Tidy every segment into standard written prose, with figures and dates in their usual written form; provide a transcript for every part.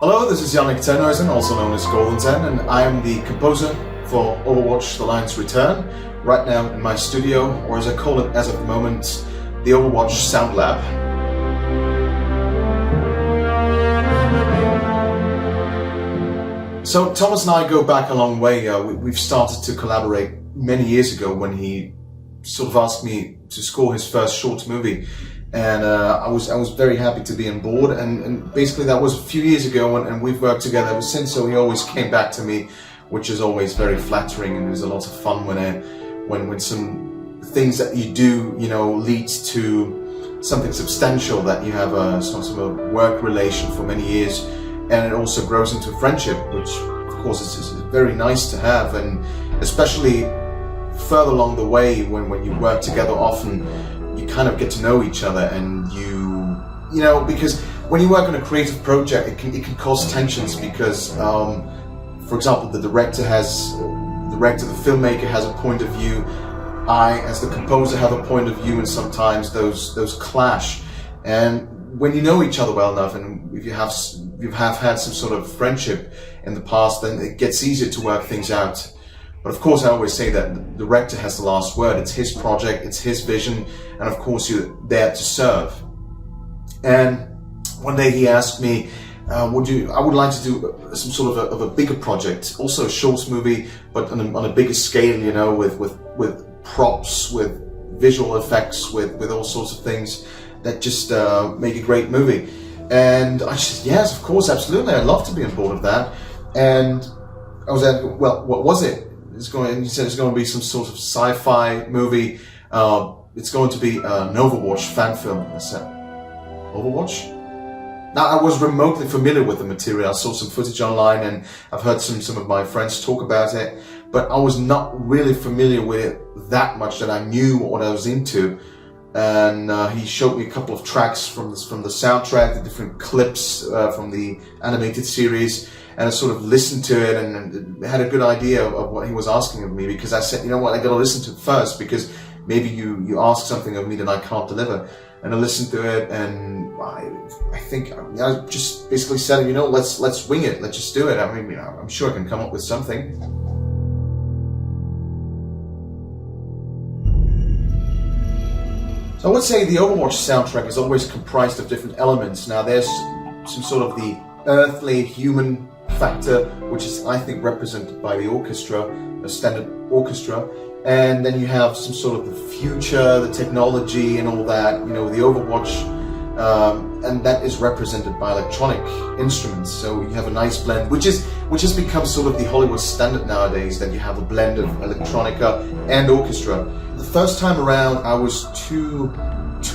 Hello, this is Yannick Tenhuizen, also known as Golden Ten, and I am the composer for Overwatch The Lion's Return, right now in my studio, or as I call it as of the moment, the Overwatch Sound Lab. So Thomas and I go back a long way. We've started to collaborate many years ago when he sort of asked me to score his first short movie. And I was very happy to be on board, and basically that was a few years ago, and we've worked together ever since. So he always came back to me, which is always very flattering, and there's a lot of fun when some things that you do, leads to something substantial, that you have a sort of a work relation for many years, and it also grows into friendship, which of course is very nice to have, and especially further along the way when you work together often. You kind of get to know each other, and because when you work on a creative project, it can cause tensions because, for example, the filmmaker has a point of view. I, as the composer, have a point of view, and sometimes those clash. And when you know each other well enough, and if you have had some sort of friendship in the past, then it gets easier to work things out. But of course, I always say that the director has the last word. It's his project, it's his vision, and of course you're there to serve. And one day he asked me, I would like to do some sort of a bigger project, also a short movie, but on a bigger scale, with props, with visual effects, with all sorts of things that just make a great movie. And I said, yes, of course, absolutely, I'd love to be on board of that. And I was like, well, what was it? He said it's going to be some sort of sci-fi movie. It's going to be an Overwatch fan film. I said, Overwatch? Now, I was remotely familiar with the material. I saw some footage online, and I've heard some of my friends talk about it, but I was not really familiar with it that much that I knew what I was into. And he showed me a couple of tracks from the soundtrack, the different clips from the animated series. And I sort of listened to it and had a good idea of what he was asking of me, because I said, you know what, I gotta listen to it first, because maybe you ask something of me that I can't deliver. And I listened to it, and I think I just basically said, let's wing it, let's just do it. I mean, I'm sure I can come up with something. So I would say the Overwatch soundtrack is always comprised of different elements. Now there's some sort of the earthly, human factor, which is, I think, represented by the orchestra, a standard orchestra, and then you have some sort of the future, the technology and all that, the Overwatch, and that is represented by electronic instruments. So you have a nice blend, which has become sort of the Hollywood standard nowadays, that you have a blend of electronica and orchestra. The first time around, I was too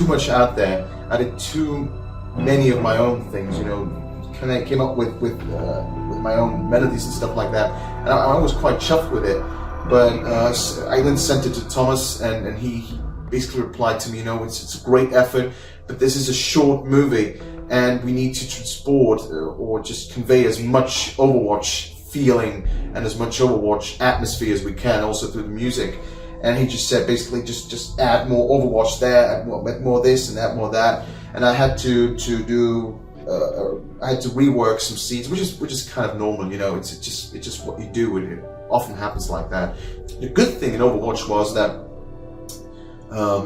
much out there. I did too many of my own things, kind of came up with my own melodies and stuff like that, and I was quite chuffed with it. But I then sent it to Thomas, and he basically replied to me, it's a great effort, but this is a short movie, and we need to transport or just convey as much Overwatch feeling and as much Overwatch atmosphere as we can, also through the music. And he just said, basically, just add more Overwatch there, add more this and add more that, and I had to rework some scenes, which is kind of normal, It's just what you do, and it often happens like that. The good thing in Overwatch was that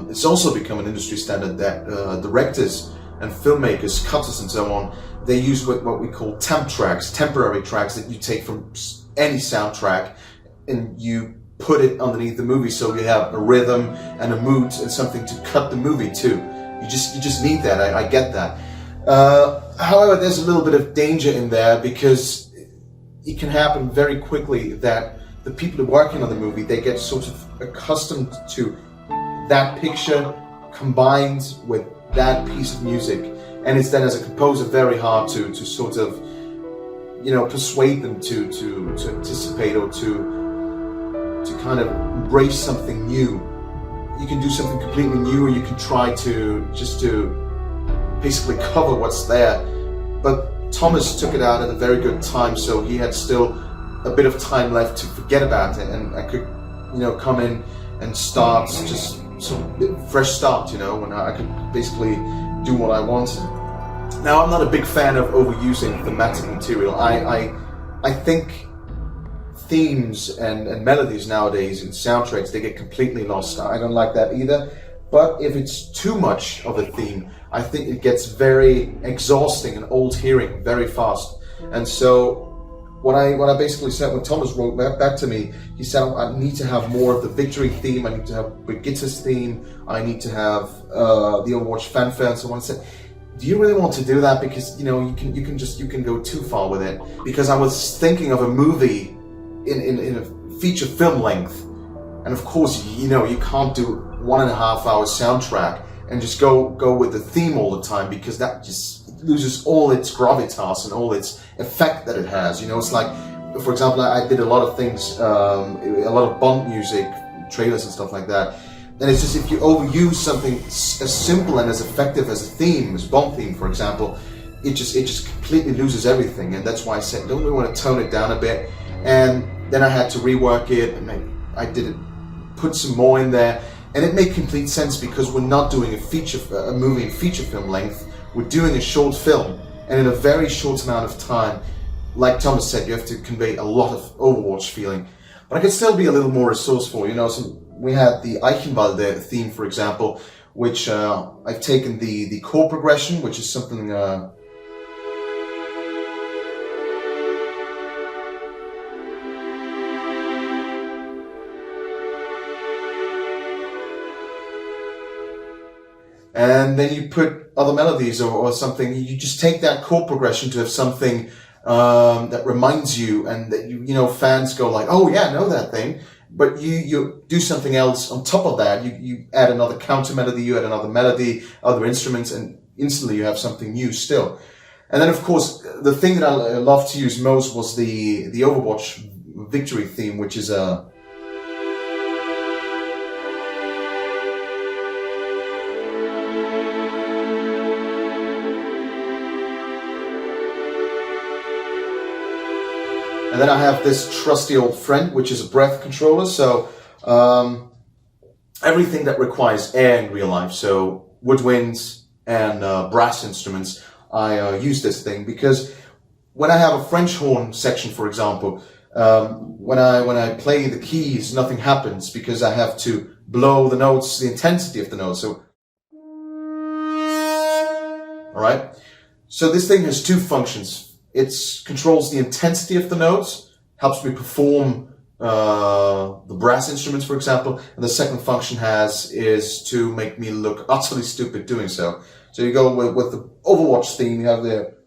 it's also become an industry standard that directors and filmmakers, cutters and so on, they use what we call temp tracks, temporary tracks that you take from any soundtrack, and you put it underneath the movie, so you have a rhythm and a mood and something to cut the movie to. You just need that. I get that. However, there's a little bit of danger in there, because it can happen very quickly that the people who are working on the movie, they get sort of accustomed to that picture combined with that piece of music, and it's then, as a composer, very hard to sort of persuade them to anticipate or to kind of embrace something new. You can do something completely new, or you can try to basically cover what's there. But Thomas took it out at a very good time, so he had still a bit of time left to forget about it, and I could, come in and start just sort of fresh start, when I could basically do what I wanted. Now, I'm not a big fan of overusing thematic material. I think themes and melodies nowadays in soundtracks, they get completely lost. I don't like that either. But if it's too much of a theme, I think it gets very exhausting and old hearing very fast. And so what I basically said, when Thomas wrote back to me, he said, I need to have more of the victory theme, I need to have Brigitte's theme, I need to have the Overwatch fanfare and so on. I said, do you really want to do that? Because you can go too far with it. Because I was thinking of a movie in a feature film length, and of course you can't do 1.5 hour soundtrack and just go with the theme all the time, because that just loses all its gravitas and all its effect that it has. It's like, for example, I did a lot of things, a lot of Bond music, trailers and stuff like that. And it's just, if you overuse something as simple and as effective as a theme, as Bond theme, for example, it just completely loses everything. And that's why I said, don't we want to tone it down a bit? And then I had to rework it, and I did it, put some more in there, and it made complete sense, because we're not doing a movie in feature film length. We're doing a short film, and in a very short amount of time, like Thomas said, you have to convey a lot of Overwatch feeling. But I could still be a little more resourceful. We had the Eichenwalde theme, for example, which I've taken the chord progression, which is something. And then you put other melodies or something. You just take that chord progression to have something that reminds you, and that fans go like, oh yeah, I know that thing. But you do something else on top of that. You add another counter melody, you add another melody, other instruments, and instantly you have something new still. And then of course, the thing that I love to use most was the Overwatch victory theme, which is a And then I have this trusty old friend, which is a breath controller. So everything that requires air in real life, so woodwinds and brass instruments, I use this thing, because when I have a French horn section, for example, when I play the keys, nothing happens, because I have to blow the notes, the intensity of the notes. So, all right. So this thing has two functions. It controls the intensity of the notes, helps me perform the brass instruments, for example. And the second function is to make me look utterly stupid doing so. So you go with the Overwatch theme, you have the